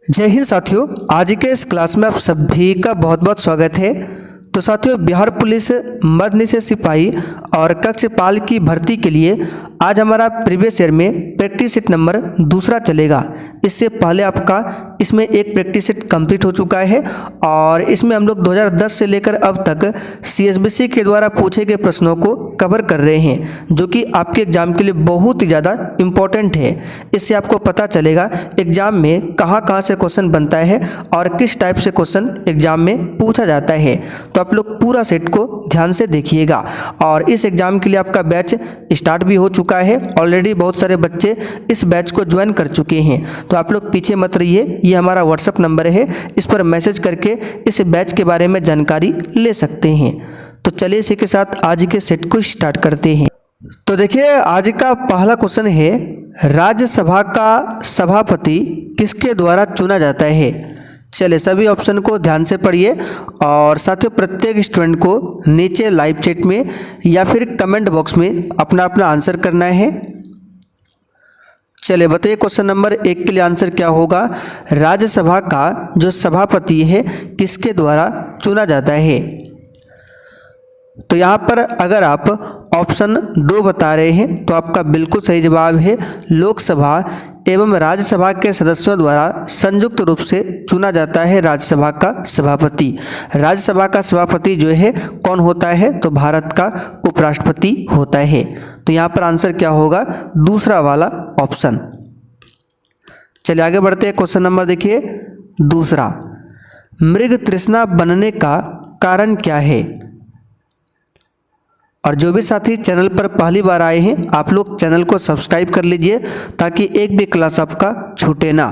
जय हिंद साथियों, आज के इस क्लास में आप सभी का बहुत बहुत स्वागत है। तो साथियों, बिहार पुलिस मध्य निषेध सिपाही और कक्षपाल की भर्ती के लिए आज हमारा प्रीवियस ईयर में प्रैक्टिस सेट नंबर दूसरा चलेगा। इससे पहले आपका इसमें एक प्रैक्टिस सेट कंप्लीट हो चुका है और इसमें हम लोग 2010 से लेकर अब तक CSBC के द्वारा पूछे गए प्रश्नों को कवर कर रहे हैं, जो कि आपके एग्जाम के लिए बहुत ही ज़्यादा इम्पोर्टेंट है। इससे आपको पता चलेगा एग्जाम में कहाँ कहाँ से क्वेश्चन बनता है और किस टाइप से क्वेश्चन एग्जाम में पूछा जाता है। तो आप लोग पूरा सेट को ध्यान से देखिएगा। और इस एग्जाम के लिए आपका बैच स्टार्ट भी हो चुका है। ऑलरेडी बहुत सारे बच्चे इस बैच को ज्वाइन कर चुके हैं। तो आप लोग पीछे मत रहिए, ये हमारा व्हाट्सएप नंबर है, इस पर मैसेज करके इस बैच के बारे में जानकारी ले सकते हैं। तो चलिए इसी के साथ आज के सेट को स्टार्ट करते हैं। तो देखिए, आज का पहला क्वेश्चन है, राज्यसभा का सभापति किसके द्वारा चुना जाता है। चलिए सभी ऑप्शन को ध्यान से पढ़िए और साथियों प्रत्येक स्टूडेंट को नीचे लाइव चैट में या फिर कमेंट बॉक्स में अपना अपना आंसर करना है। चलिए बताइए, क्वेश्चन नंबर 1 के लिए आंसर क्या होगा। राज्यसभा का जो सभापति है किसके द्वारा चुना जाता है। तो यहाँ पर अगर आप ऑप्शन 2 बता रहे हैं तो आपका बिल्कुल सही जवाब है, लोकसभा एवं राज्यसभा के सदस्यों द्वारा संयुक्त रूप से चुना जाता है राज्यसभा का सभापति। राज्यसभा का सभापति जो है कौन होता है, तो भारत का उपराष्ट्रपति होता है। तो यहाँ पर आंसर क्या होगा, दूसरा वाला ऑप्शन। चलिए आगे बढ़ते हैं। क्वेश्चन नंबर देखिए दूसरा, मृग तृष्णा बनने का कारण क्या है। और जो भी साथी चैनल पर पहली बार आए हैं, आप लोग चैनल को सब्सक्राइब कर लीजिए ताकि एक भी क्लास आपका छूटे ना।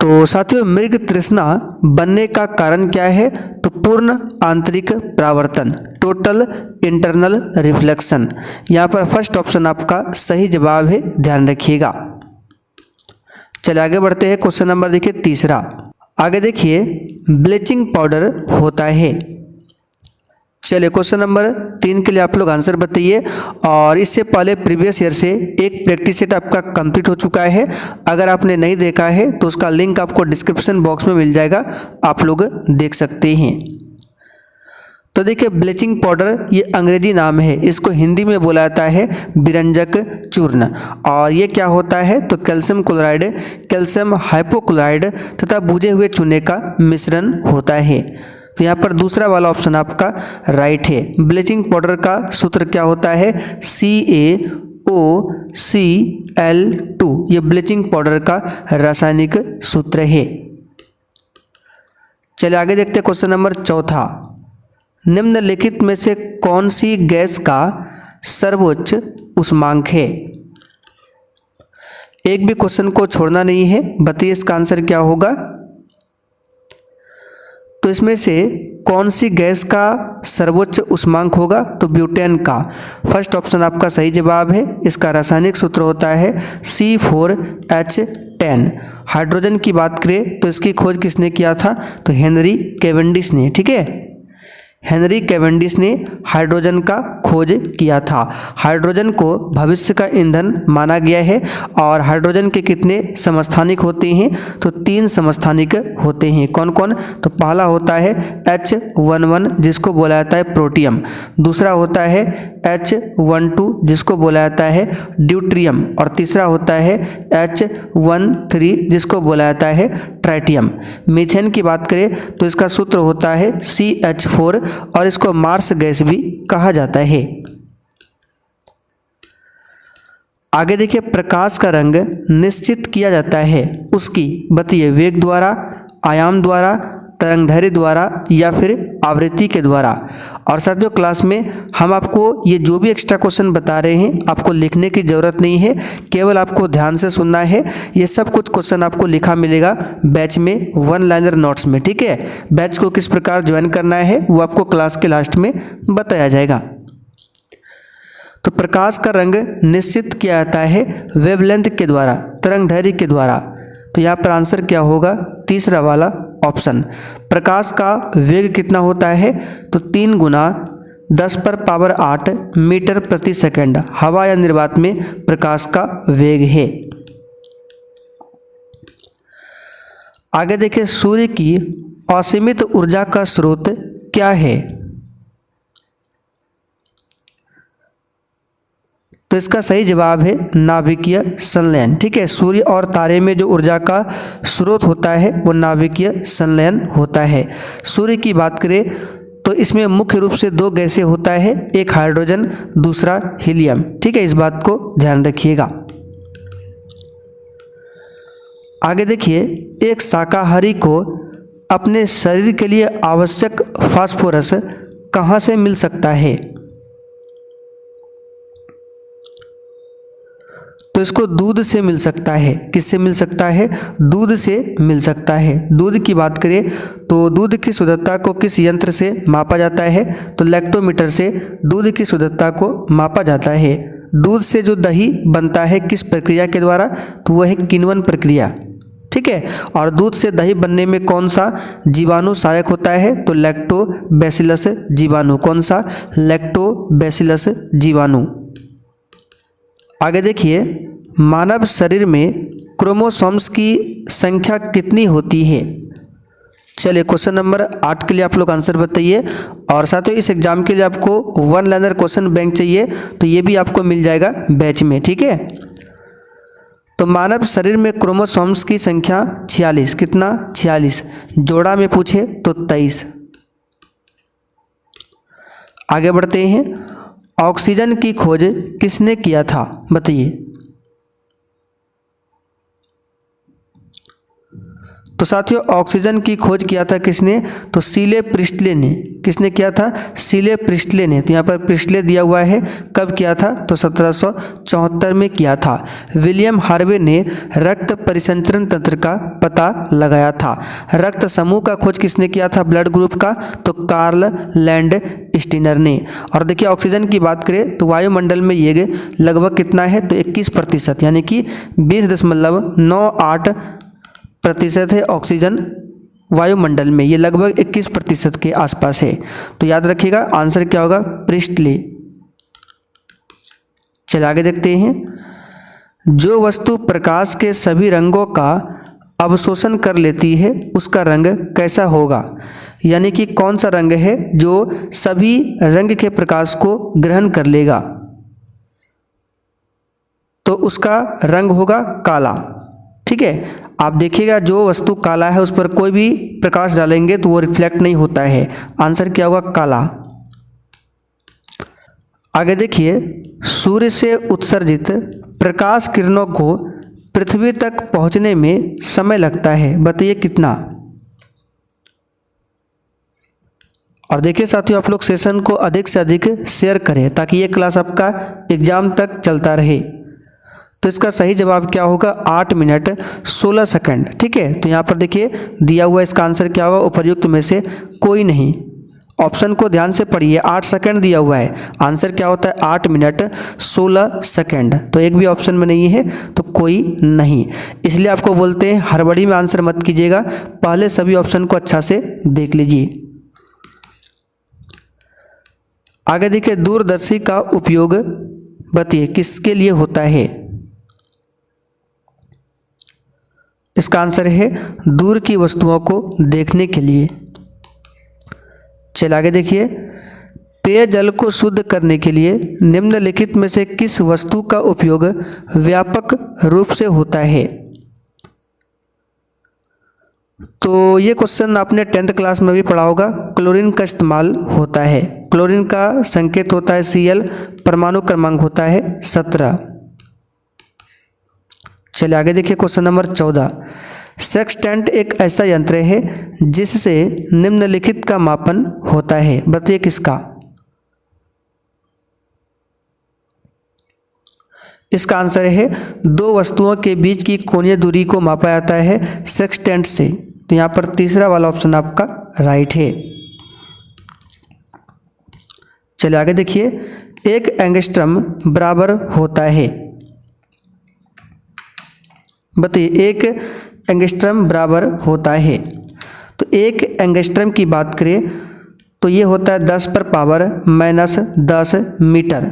तो साथियों, मृग तृष्णा बनने का कारण क्या है, तो पूर्ण आंतरिक परावर्तन, टोटल इंटरनल रिफ्लेक्शन। यहाँ पर फर्स्ट ऑप्शन आपका सही जवाब है, ध्यान रखिएगा। चलिए आगे बढ़ते हैं। क्वेश्चन नंबर देखिए तीसरा। आगे देखिए, ब्लीचिंग पाउडर होता है। चलिए क्वेश्चन नंबर 3 के लिए आप लोग आंसर बताइए। और इससे पहले प्रीवियस ईयर से एक प्रैक्टिस सेट आपका कंप्लीट हो चुका है। अगर आपने नहीं देखा है तो उसका लिंक आपको डिस्क्रिप्शन बॉक्स में मिल जाएगा, आप लोग देख सकते हैं। तो देखिए, ब्लीचिंग पाउडर ये अंग्रेजी नाम है, इसको हिंदी में बोला जाता है विरंजक चूर्ण। और ये क्या होता है, तो कैल्शियम क्लोराइड, कैल्शियम हाइपोक्लोराइड तथा भुजे हुए चूने का मिश्रण होता है। तो यहाँ पर दूसरा वाला ऑप्शन आपका राइट है। ब्लीचिंग पाउडर का सूत्र क्या होता है, CaOCl2। ये ब्लीचिंग पाउडर का रासायनिक सूत्र है। चलिए आगे देखते हैं। क्वेश्चन नंबर 4, निम्नलिखित में से कौन सी गैस का सर्वोच्च उष्मांक है। एक भी क्वेश्चन को छोड़ना नहीं है, बताइए इसका आंसर क्या होगा। तो इसमें से कौन सी गैस का सर्वोच्च उष्मांक होगा, तो ब्यूटेन का। फर्स्ट ऑप्शन आपका सही जवाब है। इसका रासायनिक सूत्र होता है C4H10। हाइड्रोजन की बात करें तो इसकी खोज किसने किया था, तो हेनरी कैवेंडिश ने। ठीक है, हेनरी कैवेंडिश ने हाइड्रोजन का खोज किया था। हाइड्रोजन को भविष्य का ईंधन माना गया है। और हाइड्रोजन के कितने समस्थानिक होते हैं, तो 3 समस्थानिक होते हैं। कौन कौन, तो पहला होता है H11 जिसको बोला जाता है प्रोटियम, दूसरा होता है H12 जिसको बोला जाता है ड्यूट्रियम, और तीसरा होता है H13 जिसको बोला जाता है ट्राइटियम। मीथेन की बात करें तो इसका सूत्र होता है CH4 और इसको मार्स गैस भी कहा जाता है। आगे देखिए, प्रकाश का रंग निश्चित किया जाता है उसकी, बताइए, वेग द्वारा, आयाम द्वारा, तरंगदैर्घ्य द्वारा या फिर आवृत्ति के द्वारा। और साथियों क्लास में हम आपको ये जो भी एक्स्ट्रा क्वेश्चन बता रहे हैं आपको लिखने की ज़रूरत नहीं है, केवल आपको ध्यान से सुनना है। ये सब कुछ क्वेश्चन आपको लिखा मिलेगा बैच में 1 लाइनर नोट्स में। ठीक है, बैच को किस प्रकार ज्वाइन करना है वो आपको क्लास के लास्ट में बताया जाएगा। तो प्रकाश का रंग निश्चित किया जाता है वेवलेंथ के द्वारा, तरंगदैर्घ्य के द्वारा। तो यहाँ पर आंसर क्या होगा, तीसरा वाला ऑप्शन। प्रकाश का वेग कितना होता है, तो 3 गुना 10⁸ मीटर प्रति सेकंड हवा या निर्वात में प्रकाश का वेग है। आगे देखिए, सूर्य की असीमित ऊर्जा का स्रोत क्या है? तो इसका सही जवाब है नाभिकीय संलयन। ठीक है, सूर्य और तारे में जो ऊर्जा का स्रोत होता है वो नाभिकीय संलयन होता है। सूर्य की बात करें तो इसमें मुख्य रूप से दो गैसें होता है, एक हाइड्रोजन, दूसरा हीलियम। ठीक है, इस बात को ध्यान रखिएगा। आगे देखिए, एक शाकाहारी को अपने शरीर के लिए आवश्यक फास्फोरस कहाँ से मिल सकता है? तो इसको दूध से मिल सकता है। किससे मिल सकता है? दूध से मिल सकता है। दूध की बात करें तो दूध की शुद्धता को किस यंत्र से मापा जाता है? तो लैक्टोमीटर से दूध की शुद्धता को मापा जाता है। दूध से जो दही बनता है किस प्रक्रिया के द्वारा? तो वह है किण्वन प्रक्रिया। ठीक है, और दूध से दही बनने में कौन सा जीवाणु सहायक होता है? तो लैक्टोबैसिलस जीवाणु। कौन सा? लैक्टोबैसिलस जीवाणु। आगे देखिए, मानव शरीर में क्रोमोसोम्स की संख्या कितनी होती है? चलिए, क्वेश्चन नंबर 8 के लिए आप लोग आंसर बताइए। और साथ ही इस एग्जाम के लिए आपको वन लाइनर क्वेश्चन बैंक चाहिए तो ये भी आपको मिल जाएगा बैच में। ठीक है, तो मानव शरीर में क्रोमोसोम्स की संख्या 46। कितना? 46। जोड़ा में पूछे तो 23। आगे बढ़ते हैं, ऑक्सीजन की खोज किसने किया था? बताइए। तो साथियों, ऑक्सीजन की खोज किया था किसने? तो सीले प्रिस्टले ने। किसने किया था? सीले प्रिस्टले ने। तो यहाँ पर प्रिस्टले दिया हुआ है। कब किया था? तो 1774 में किया था। विलियम हार्वे ने रक्त परिसंचरण तंत्र का पता लगाया था। रक्त समूह का खोज किसने किया था? ब्लड ग्रुप का? तो कार्ल लैंड स्टीनर ने। और देखिए, ऑक्सीजन की बात करें तो वायुमंडल में ये लगभग कितना है? तो 21%, यानी कि 20.98% है ऑक्सीजन वायुमंडल में। ये लगभग 21% के आसपास है। तो याद रखिएगा, आंसर क्या होगा? प्रिस्टले। चलिए आगे देखते हैं, जो वस्तु प्रकाश के सभी रंगों का अवशोषण कर लेती है उसका रंग कैसा होगा? यानी कि कौन सा रंग है जो सभी रंग के प्रकाश को ग्रहण कर लेगा? तो उसका रंग होगा काला। ठीक है, आप देखिएगा जो वस्तु काला है उस पर कोई भी प्रकाश डालेंगे तो वो रिफ्लेक्ट नहीं होता है। आंसर क्या होगा? काला। आगे देखिए, सूर्य से उत्सर्जित प्रकाश किरणों को पृथ्वी तक पहुंचने में समय लगता है। बताइए कितना? और देखिए साथियों, आप लोग सेशन को अधिक से अधिक शेयर करें ताकि ये क्लास आपका एग्जाम तक चलता रहे। तो इसका सही जवाब क्या होगा? 8 मिनट 16 सेकंड। ठीक है, तो यहाँ पर देखिए दिया हुआ इसका आंसर क्या होगा? उपर्युक्त में से कोई नहीं। ऑप्शन को ध्यान से पढ़िए, 8 सेकंड दिया हुआ है, आंसर क्या होता है? 8 मिनट 16 सेकंड। तो एक भी ऑप्शन में नहीं है, तो कोई नहीं। इसलिए आपको बोलते हैं हड़बड़ी में आंसर मत कीजिएगा, पहले सभी ऑप्शन को अच्छा से देख लीजिए। आगे देखिए, दूरदर्शी का उपयोग बताइए किसके लिए होता है? इसका आंसर है दूर की वस्तुओं को देखने के लिए। चलिए आगे देखिए, पेयजल को शुद्ध करने के लिए निम्नलिखित में से किस वस्तु का उपयोग व्यापक रूप से होता है? तो ये क्वेश्चन आपने 10th क्लास में भी पढ़ा होगा। क्लोरीन का इस्तेमाल होता है। क्लोरीन का संकेत होता है Cl, परमाणु क्रमांक होता है 17। चलिए आगे देखिए, क्वेश्चन नंबर 14। सेक्सटेंट एक ऐसा यंत्र है जिससे निम्नलिखित का मापन होता है। बताइए किसका? इसका आंसर है दो वस्तुओं के बीच की कोणीय दूरी को मापा जाता है सेक्सटेंट से। तो यहाँ पर तीसरा वाला ऑप्शन आपका राइट है। चलिए आगे देखिए, एक एंगस्ट्रम बराबर होता है। बताइए, एक एंगस्ट्रम बराबर होता है। तो एक एंगस्ट्रम की बात करें तो ये होता है 10⁻⁻10 मीटर।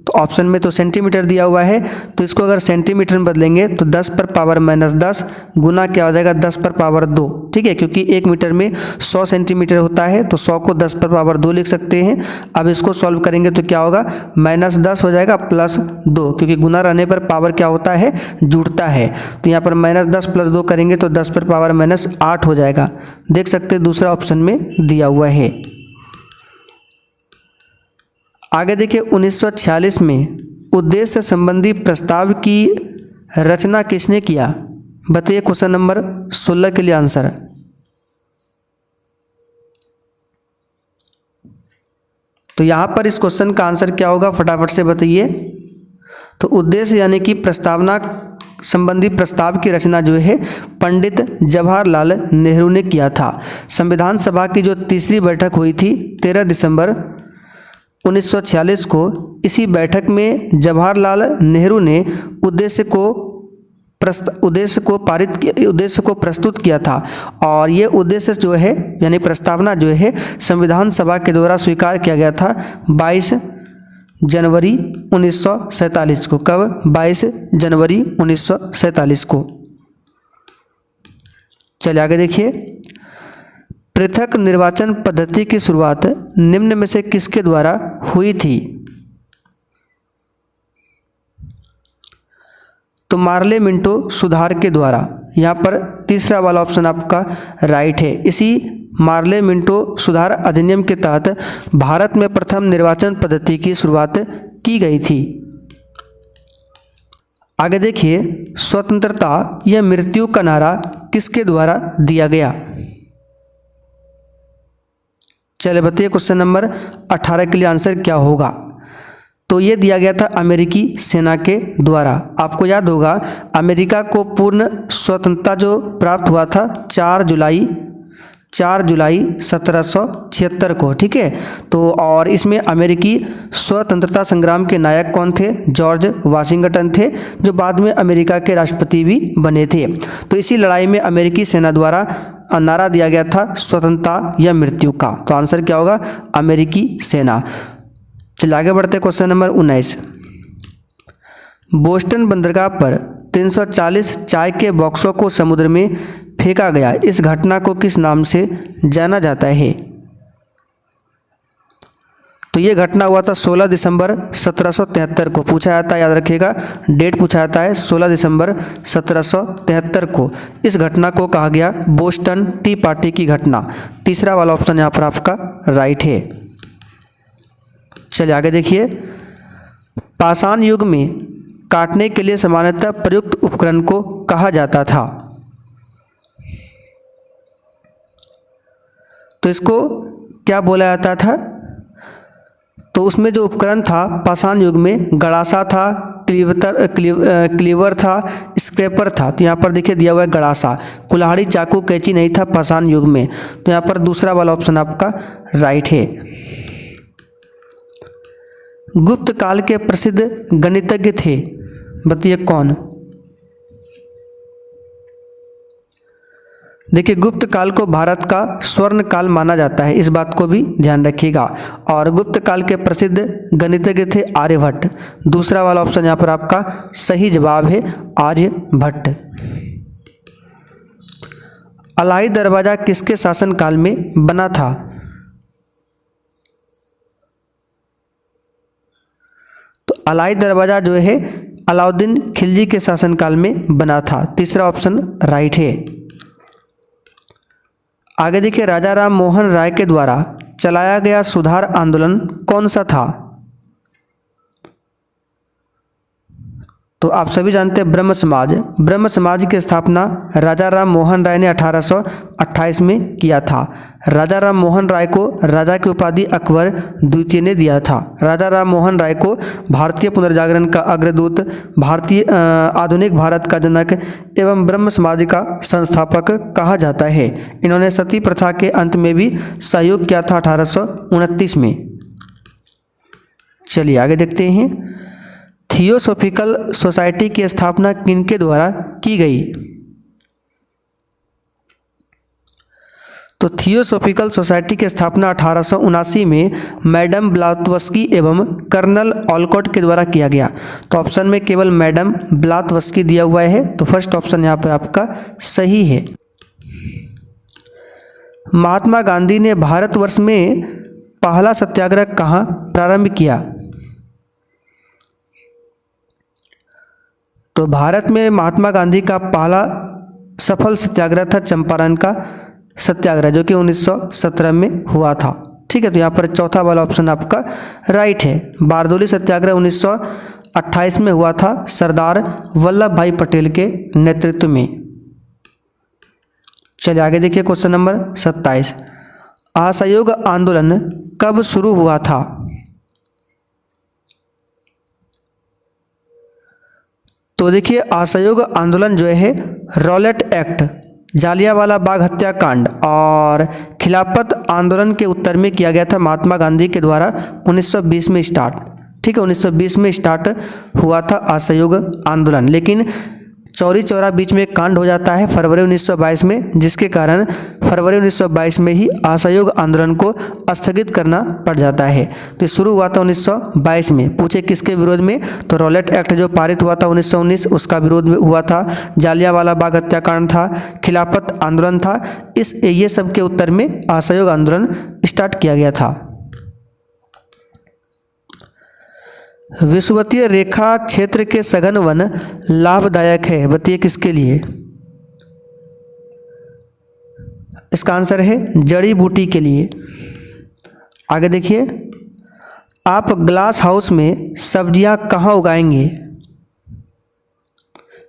तो ऑप्शन में तो सेंटीमीटर दिया हुआ है, तो इसको अगर सेंटीमीटर में बदलेंगे तो 10 पर पावर -10 गुना क्या हो जाएगा 10 पर पावर 2। ठीक है, क्योंकि 1 मीटर में 100 सेंटीमीटर होता है, तो 100 को 10 पर पावर 2 लिख सकते हैं। अब इसको सॉल्व करेंगे तो क्या होगा, -10 हो जाएगा +2, क्योंकि गुना रहने पर पावर क्या होता है, जुड़ता है। तो यहाँ पर -10 + 2 करेंगे तो 10 पर पावर -8 हो जाएगा। देख सकते हैं दूसरा ऑप्शन में दिया हुआ है। आगे देखिए 1946 में उद्देश्य संबंधी प्रस्ताव की रचना किसने किया? बताइए क्वेश्चन नंबर 16 के लिए आंसर। तो यहाँ पर इस क्वेश्चन का आंसर क्या होगा, फटाफट से बताइए। तो उद्देश्य यानी कि प्रस्तावना संबंधी प्रस्ताव की रचना जो है पंडित जवाहरलाल नेहरू ने किया था। संविधान सभा की जो तीसरी बैठक हुई थी 13 दिसंबर 1946 को, इसी बैठक में जवाहरलाल नेहरू ने उद्देश्य को प्रस्तुत किया था। और ये उद्देश्य जो है यानी प्रस्तावना जो है संविधान सभा के द्वारा स्वीकार किया गया था 22 जनवरी 1947 को। कब? 22 जनवरी 1947 को। चलिए आगे देखिए। पृथक निर्वाचन पद्धति की शुरुआत निम्न में से किसके द्वारा हुई थी? तो मार्ले मिंटो सुधार के द्वारा। यहाँ पर तीसरा वाला ऑप्शन आपका राइट है। इसी मार्ले मिंटो सुधार अधिनियम के तहत भारत में प्रथम निर्वाचन पद्धति की शुरुआत की गई थी। आगे देखिए, स्वतंत्रता या मृत्यु का नारा किसके द्वारा दिया गया? चलिए बताइए क्वेश्चन नंबर 18 के लिए आंसर क्या होगा। तो ये दिया गया था अमेरिकी सेना के द्वारा। आपको याद होगा अमेरिका को पूर्ण स्वतंत्रता जो प्राप्त हुआ था 4 जुलाई 1776 को। ठीक है, तो और इसमें अमेरिकी स्वतंत्रता संग्राम के नायक कौन थे? जॉर्ज वाशिंगटन थे, जो बाद में अमेरिका के राष्ट्रपति भी बने थे। तो इसी लड़ाई में अमेरिकी सेना द्वारा नारा दिया गया था स्वतंत्रता या मृत्यु का। तो आंसर क्या होगा? अमेरिकी सेना। चलिए आगे बढ़ते हैं क्वेश्चन नंबर 19। बोस्टन बंदरगाह पर 340 चाय के बॉक्सों को समुद्र में फेंका गया, इस घटना को किस नाम से जाना जाता है? तो ये घटना हुआ था 16 दिसंबर 1773 को। पूछा जाता है, याद रखिएगा, डेट पूछा जाता है 16 दिसंबर 1773 को। इस घटना को कहा गया बोस्टन टी पार्टी की घटना। तीसरा वाला ऑप्शन यहाँ पर आपका राइट है। चलिए आगे देखिए। पाषाण युग में काटने के लिए सामान्यतः प्रयुक्त उपकरण को कहा जाता था। तो इसको क्या बोला जाता था? तो उसमें जो उपकरण था पाषाण युग में गड़ासा था, क्लीवर था, स्क्रैपर था। तो यहाँ पर देखिए दिया हुआ है गड़ासा। कुल्हाड़ी, चाकू, कैंची नहीं था पाषाण युग में। तो यहाँ पर दूसरा वाला ऑप्शन आपका राइट है। गुप्त काल के प्रसिद्ध गणितज्ञ थे, बताइए कौन? देखिए गुप्त काल को भारत का स्वर्ण काल माना जाता है, इस बात को भी ध्यान रखिएगा। और गुप्त काल के प्रसिद्ध गणितज्ञ थे आर्यभट्ट। दूसरा वाला ऑप्शन यहाँ पर आपका सही जवाब है, आर्यभट्ट। अलाई दरवाजा किसके शासनकाल में बना था? तो अलाई दरवाजा जो है अलाउद्दीन खिलजी के शासनकाल में बना था। तीसरा ऑप्शन राइट है। आगे देखिए, राजा राम मोहन राय के द्वारा चलाया गया सुधार आंदोलन कौन सा था? तो आप सभी जानते हैं ब्रह्म समाज। ब्रह्म समाज की स्थापना राजा राम मोहन राय ने 1828 में किया था। राजा राम मोहन राय को राजा की उपाधि अकबर द्वितीय ने दिया था। राजा राम मोहन राय को भारतीय पुनर्जागरण का अग्रदूत, भारतीय आधुनिक भारत का जनक एवं ब्रह्म समाज का संस्थापक कहा जाता है। इन्होंने सती प्रथा के अंत में भी सहयोग किया था 1829 में। चलिए आगे देखते हैं। थियोसॉफिकल सोसाइटी की स्थापना किनके द्वारा की गई? तो थियोसॉफिकल सोसाइटी की स्थापना 1879 में मैडम ब्लावत्स्की एवं कर्नल ऑलकॉट के द्वारा किया गया। तो ऑप्शन में केवल मैडम ब्लावत्स्की दिया हुआ है, तो फर्स्ट ऑप्शन यहाँ पर आपका सही है। महात्मा गांधी ने भारतवर्ष में पहला सत्याग्रह कहाँ प्रारंभ किया? तो भारत में महात्मा गांधी का पहला सफल सत्याग्रह था चंपारण का सत्याग्रह, जो कि 1917 में हुआ था। ठीक है, तो यहाँ पर चौथा वाला ऑप्शन आपका राइट है। बारदोली सत्याग्रह 1928 में हुआ था सरदार वल्लभ भाई पटेल के नेतृत्व में। चलिए आगे देखिए क्वेश्चन नंबर 27। असहयोग आंदोलन कब शुरू हुआ था? तो देखिए असहयोग आंदोलन जो है रॉलेट एक्ट, जालियांवाला बाग हत्याकांड और खिलाफत आंदोलन के उत्तर में किया गया था महात्मा गांधी के द्वारा 1920 में स्टार्ट। ठीक है, 1920 में स्टार्ट हुआ था असहयोग आंदोलन, लेकिन चौरी चौरा बीच में कांड हो जाता है फरवरी 1922 में, जिसके कारण फरवरी 1922 में ही असहयोग आंदोलन को स्थगित करना पड़ जाता है। तो शुरू हुआ था 1922 में। पूछे किसके विरोध में? तो रॉलेट एक्ट जो पारित हुआ था 1919 उसका विरोध हुआ था, जालियांवाला बाग हत्याकांड था, खिलाफत आंदोलन था। ये सब के उत्तर में असहयोग आंदोलन स्टार्ट किया गया था। विषुवतीय रेखा क्षेत्र के सघन वन लाभदायक है, बताइए किसके लिए? इसका आंसर है जड़ी बूटी के लिए। आगे देखिए, आप ग्लास हाउस में सब्जियां कहाँ उगाएंगे?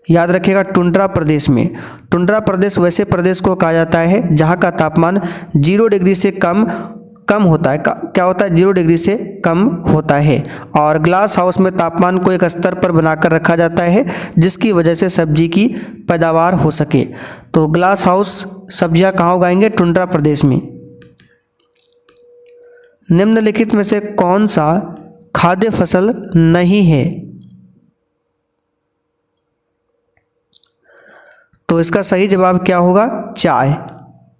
याद रखिएगा टुंड्रा प्रदेश में। टुंड्रा प्रदेश वैसे प्रदेश को कहा जाता है जहाँ का तापमान 0 डिग्री से कम होता है। क्या होता है? 0 डिग्री से कम होता है। और ग्लास हाउस में तापमान को एक स्तर पर बनाकर रखा जाता है जिसकी वजह से सब्जी की पैदावार हो सके। तो ग्लास हाउस सब्जियां कहाँ उगाएंगे? टुंड्रा प्रदेश में। निम्नलिखित में से कौन सा खाद्य फसल नहीं है? तो इसका सही जवाब क्या होगा? चाय।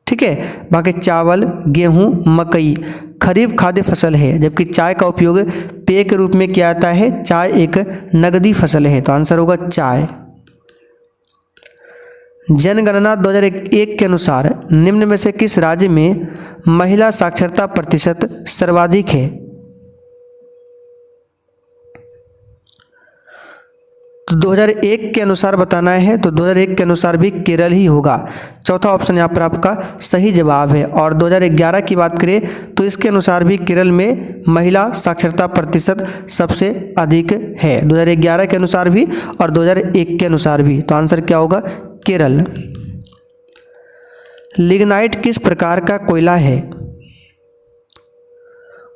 ठीक है, बाकी चावल, गेहूं, मकई खरीफ खाद्य फसल है, जबकि चाय का उपयोग पेय के रूप में किया जाता है। चाय एक नगदी फसल है, तो आंसर होगा चाय। जनगणना 2001 के अनुसार निम्न में से किस राज्य में महिला साक्षरता प्रतिशत सर्वाधिक है? तो 2001 के अनुसार बताना है, तो 2001 के अनुसार भी केरल ही होगा। चौथा ऑप्शन यहाँ पर आपका सही जवाब है। और 2011 की बात करें तो इसके अनुसार भी केरल में महिला साक्षरता प्रतिशत सबसे अधिक है, 2011 के अनुसार भी और 2001 के अनुसार भी। तो आंसर क्या होगा? केरल। लिग्नाइट किस प्रकार का कोयला है?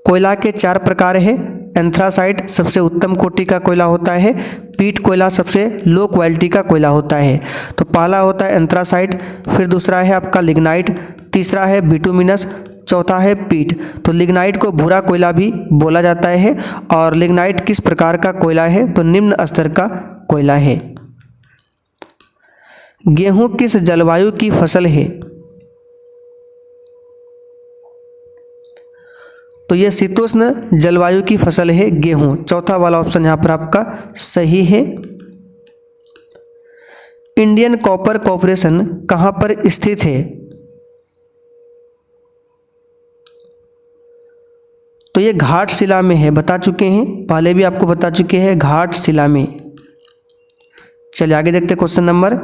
कोयला के 4 प्रकार है। एंथ्रासाइट सबसे उत्तम कोटि का कोयला होता है, पीट कोयला सबसे लो क्वालिटी का कोयला होता है। तो पहला होता है एंथ्रासाइट, फिर दूसरा है आपका लिग्नाइट, तीसरा है बिटुमिनस, चौथा है पीट। तो लिग्नाइट को भूरा कोयला भी बोला जाता है। और लिग्नाइट किस प्रकार का कोयला है? तो निम्न स्तर का कोयला है। गेहूं किस जलवायु की फसल है? तो यह शीतोष्ण जलवायु की फसल है गेहूं। चौथा वाला ऑप्शन यहाँ पर आपका सही है। इंडियन कॉपर कॉरपोरेशन कहाँ पर स्थित है? तो ये घाटशिला में है, बता चुके हैं, पहले भी आपको बता चुके हैं, घाटशिला में। चलिए आगे देखते हैं क्वेश्चन नंबर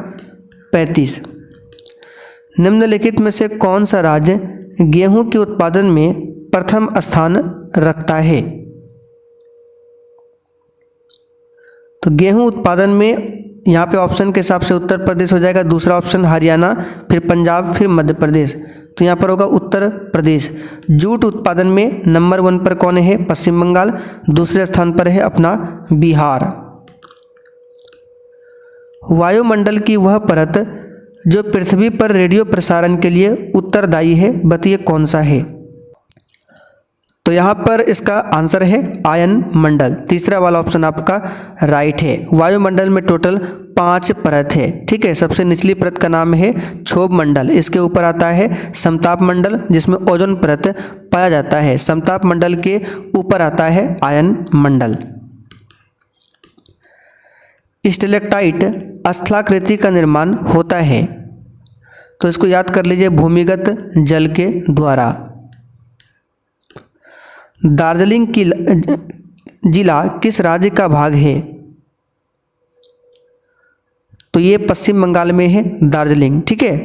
35। निम्नलिखित में से कौन सा राज्य गेहूं के उत्पादन में प्रथम स्थान रखता है? तो गेहूं उत्पादन में यहाँ पे ऑप्शन के हिसाब से उत्तर प्रदेश हो जाएगा, दूसरा ऑप्शन हरियाणा, फिर पंजाब, फिर मध्य प्रदेश। तो यहाँ पर होगा उत्तर प्रदेश। जूट उत्पादन में नंबर 1 पर कौन है? पश्चिम बंगाल। दूसरे स्थान पर है अपना बिहार। वायुमंडल की वह परत जो पृथ्वी पर रेडियो प्रसारण के लिए उत्तरदायी है, बताइए कौन सा है? तो यहाँ पर इसका आंसर है आयन मंडल। तीसरा वाला ऑप्शन आपका राइट है। वायुमंडल में टोटल 5 परत है। ठीक है, सबसे निचली परत का नाम है क्षोभ मंडल। इसके ऊपर आता है समताप मंडल जिसमें ओजोन परत पाया जाता है। समताप मंडल के ऊपर आता है आयन मंडल। स्टेलेक्टाइट स्थलाकृति का निर्माण होता है, तो इसको याद कर लीजिए, भूमिगत जल के द्वारा। दार्जिलिंग की जिला किस राज्य का भाग है? तो ये पश्चिम बंगाल में है दार्जिलिंग। ठीक है।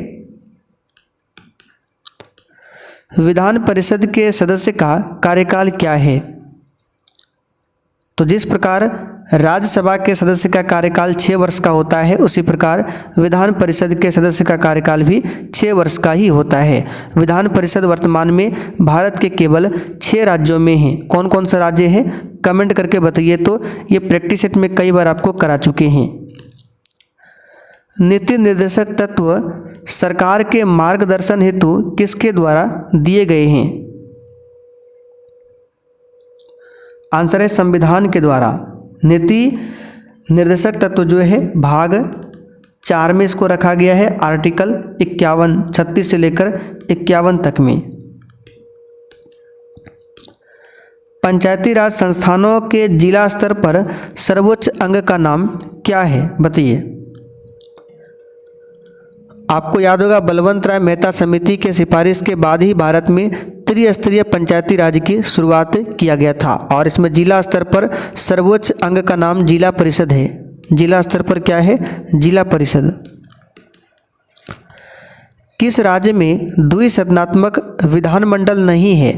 विधान परिषद के सदस्य का कार्यकाल क्या है? तो जिस प्रकार राज्यसभा के सदस्य का कार्यकाल 6 वर्ष का होता है, उसी प्रकार विधान परिषद के सदस्य का कार्यकाल भी 6 वर्ष का ही होता है। विधान परिषद वर्तमान में भारत के केवल 6 राज्यों में है। कौन कौन से राज्य हैं कमेंट करके बताइए, तो ये प्रैक्टिस सेट में कई बार आपको करा चुके हैं। नीति निर्देशक तत्व सरकार के मार्गदर्शन हेतु किसके द्वारा दिए गए हैं? आंसर है संविधान के द्वारा। नीति निर्देशक तत्व जो है भाग 4 में इसको रखा गया है, आर्टिकल 51 36 से लेकर 51 तक में। पंचायती राज संस्थानों के जिला स्तर पर सर्वोच्च अंग का नाम क्या है? बताइए। आपको याद होगा बलवंत राय मेहता समिति के सिफारिश के बाद ही भारत में त्रिस्तरीय पंचायती राज की शुरुआत किया गया था, और इसमें जिला स्तर पर सर्वोच्च अंग का नाम जिला परिषद है। जिला स्तर पर क्या है? जिला परिषद। किस राज्य में द्विसदनात्मक विधानमंडल नहीं है?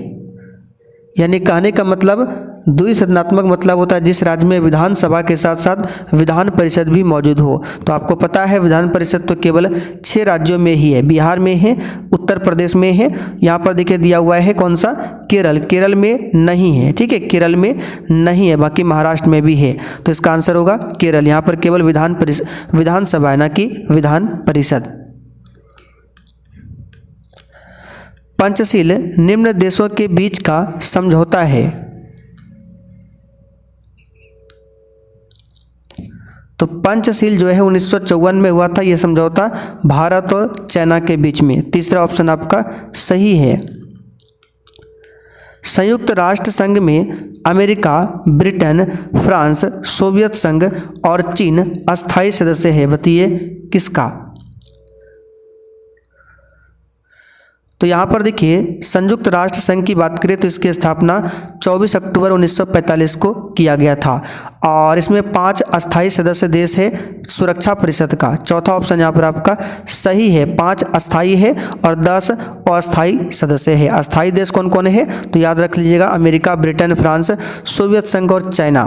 यानी कहने का मतलब द्विसदनात्मक मतलब होता है जिस राज्य में विधानसभा के साथ साथ विधान परिषद भी मौजूद हो। तो आपको पता है विधान परिषद तो केवल 6 राज्यों में ही है। बिहार में है, उत्तर प्रदेश में है, यहाँ पर देखिए दिया हुआ है कौन सा? केरल। केरल में नहीं है। ठीक है, केरल में नहीं है, बाकी महाराष्ट्र में भी है। तो इसका आंसर होगा केरल। यहाँ पर केवल विधानसभा है, ना कि विधान परिषद। पंचशील निम्न देशों के बीच का समझौता है। तो पंचशील जो है 1954 में हुआ था ये समझौता भारत और चाइना के बीच में। तीसरा ऑप्शन आपका सही है। संयुक्त राष्ट्र संघ में अमेरिका, ब्रिटेन, फ्रांस, सोवियत संघ और चीन अस्थायी सदस्य है। बताइए किसका? तो यहाँ पर देखिए संयुक्त राष्ट्र संघ की बात करें तो इसकी स्थापना 24 अक्टूबर 1945 को किया गया था, और इसमें 5 अस्थायी सदस्य देश है सुरक्षा परिषद का। चौथा ऑप्शन यहाँ पर आपका सही है। 5 अस्थायी है और 10 अस्थायी सदस्य है। अस्थायी देश कौन कौन है? तो याद रख लीजिएगा, अमेरिका, ब्रिटेन, फ्रांस, सोवियत संघ और चाइना।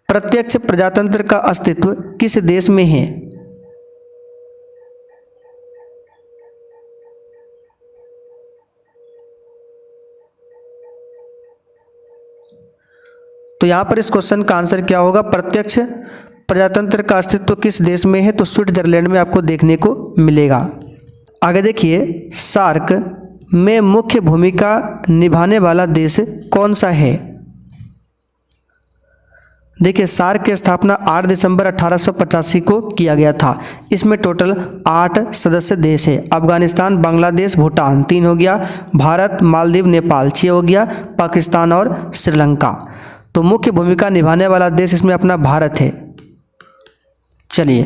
प्रत्यक्ष प्रजातंत्र का अस्तित्व किस देश में है? तो यहाँ पर इस क्वेश्चन का आंसर क्या होगा? प्रत्यक्ष प्रजातंत्र का अस्तित्व किस देश में है? तो स्विट्जरलैंड में आपको देखने को मिलेगा। आगे देखिए, सार्क में मुख्य भूमिका निभाने वाला देश कौन सा है? देखिए सार्क की स्थापना 8 दिसंबर 1885 को किया गया था। इसमें टोटल 8 सदस्य देश है। अफगानिस्तान, बांग्लादेश, भूटान 3 हो गया, भारत, मालदीव, नेपाल 6 हो गया, पाकिस्तान और श्रीलंका। तो मुख्य भूमिका निभाने वाला देश इसमें अपना भारत है। चलिए,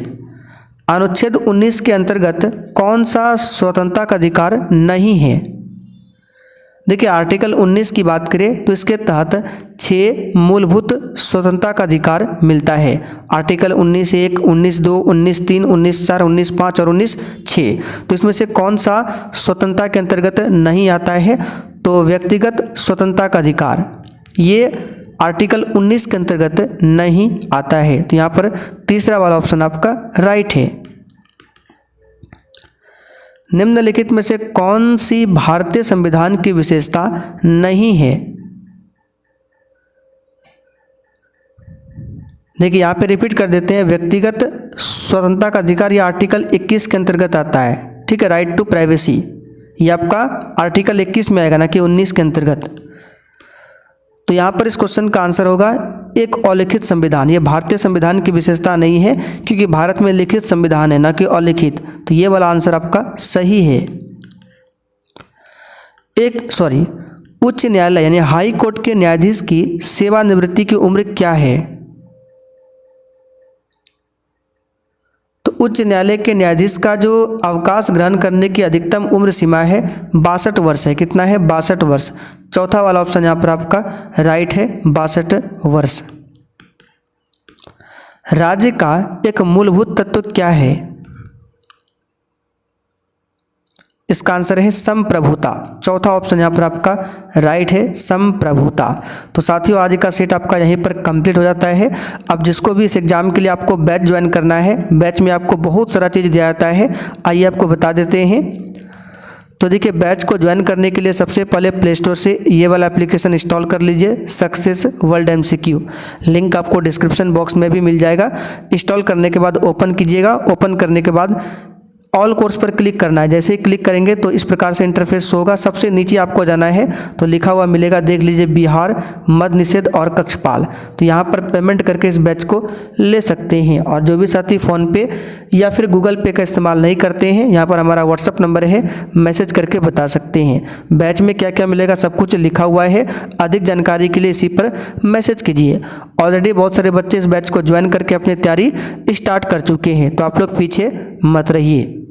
अनुच्छेद 19 के अंतर्गत कौन सा स्वतंत्रता का अधिकार नहीं है? देखिए आर्टिकल 19 की बात करें तो इसके तहत 6 मूलभूत स्वतंत्रता का अधिकार मिलता है। आर्टिकल 19(1), 19(2), 19(3), 19(4), 19(5) और 19(6). तो इसमें से कौन सा स्वतंत्रता के अंतर्गत नहीं आता है? तो व्यक्तिगत स्वतंत्रता का अधिकार ये आर्टिकल 19 के अंतर्गत नहीं आता है। तो यहाँ पर तीसरा वाला ऑप्शन आपका राइट है। निम्नलिखित में से कौन सी भारतीय संविधान की विशेषता नहीं है? देखिए यहाँ पे रिपीट कर देते हैं, व्यक्तिगत स्वतंत्रता का अधिकार, ये आर्टिकल 21 के अंतर्गत आता है। ठीक है, राइट टू प्राइवेसी, ये आपका आर्टिकल 21 में आएगा, ना कि 19 के अंतर्गत। तो यहाँ पर इस क्वेश्चन का आंसर होगा एक अलिखित संविधान। ये भारतीय संविधान की विशेषता नहीं है, क्योंकि भारत में लिखित संविधान है, ना कि अलिखित। तो ये वाला आंसर आपका सही है। उच्च न्यायालय यानी हाई कोर्ट के न्यायाधीश की सेवानिवृत्ति की उम्र क्या है? तो उच्च न्यायालय के न्यायाधीश का जो अवकाश ग्रहण करने की अधिकतम उम्र सीमा है 62 वर्ष है। कितना है? 62 वर्ष। चौथा वाला ऑप्शन यहाँ पर आपका राइट है, 62 वर्ष। राज्य का एक मूलभूत तत्व क्या है? इसका आंसर है संप्रभुता। चौथा ऑप्शन यहाँ पर आपका राइट है, संप्रभुता। तो साथियों, आज का सेट आपका यहीं पर कंप्लीट हो जाता है। अब जिसको भी इस एग्जाम के लिए आपको बैच ज्वाइन करना है, बैच में आपको बहुत सारा चीज़ दिया जाता है। आइए आपको बता देते हैं। तो देखिए, बैच को ज्वाइन करने के लिए सबसे पहले प्ले स्टोर से ये वाला एप्लीकेशन इंस्टॉल कर लीजिए, सक्सेस वर्ल्ड MCQ। लिंक आपको डिस्क्रिप्शन बॉक्स में भी मिल जाएगा। इंस्टॉल करने के बाद ओपन कीजिएगा। ओपन करने के बाद ऑल कोर्स पर क्लिक करना है। जैसे ही क्लिक करेंगे तो इस प्रकार से इंटरफेस होगा। सबसे नीचे आपको जाना है तो लिखा हुआ मिलेगा, देख लीजिए, बिहार मद्य निषेध और कक्षपाल। तो यहाँ पर पेमेंट करके इस बैच को ले सकते हैं। और जो भी साथी फ़ोनपे या फिर गूगल पे का इस्तेमाल नहीं करते हैं, यहाँ पर हमारा व्हाट्सअप नंबर है, मैसेज करके बता सकते हैं। बैच में क्या क्या मिलेगा सब कुछ लिखा हुआ है। अधिक जानकारी के लिए इसी पर मैसेज कीजिए। ऑलरेडी बहुत सारे बच्चे इस बैच को ज्वाइन करके अपनी तैयारी स्टार्ट कर चुके हैं, तो आप लोग पीछे मत रहिए।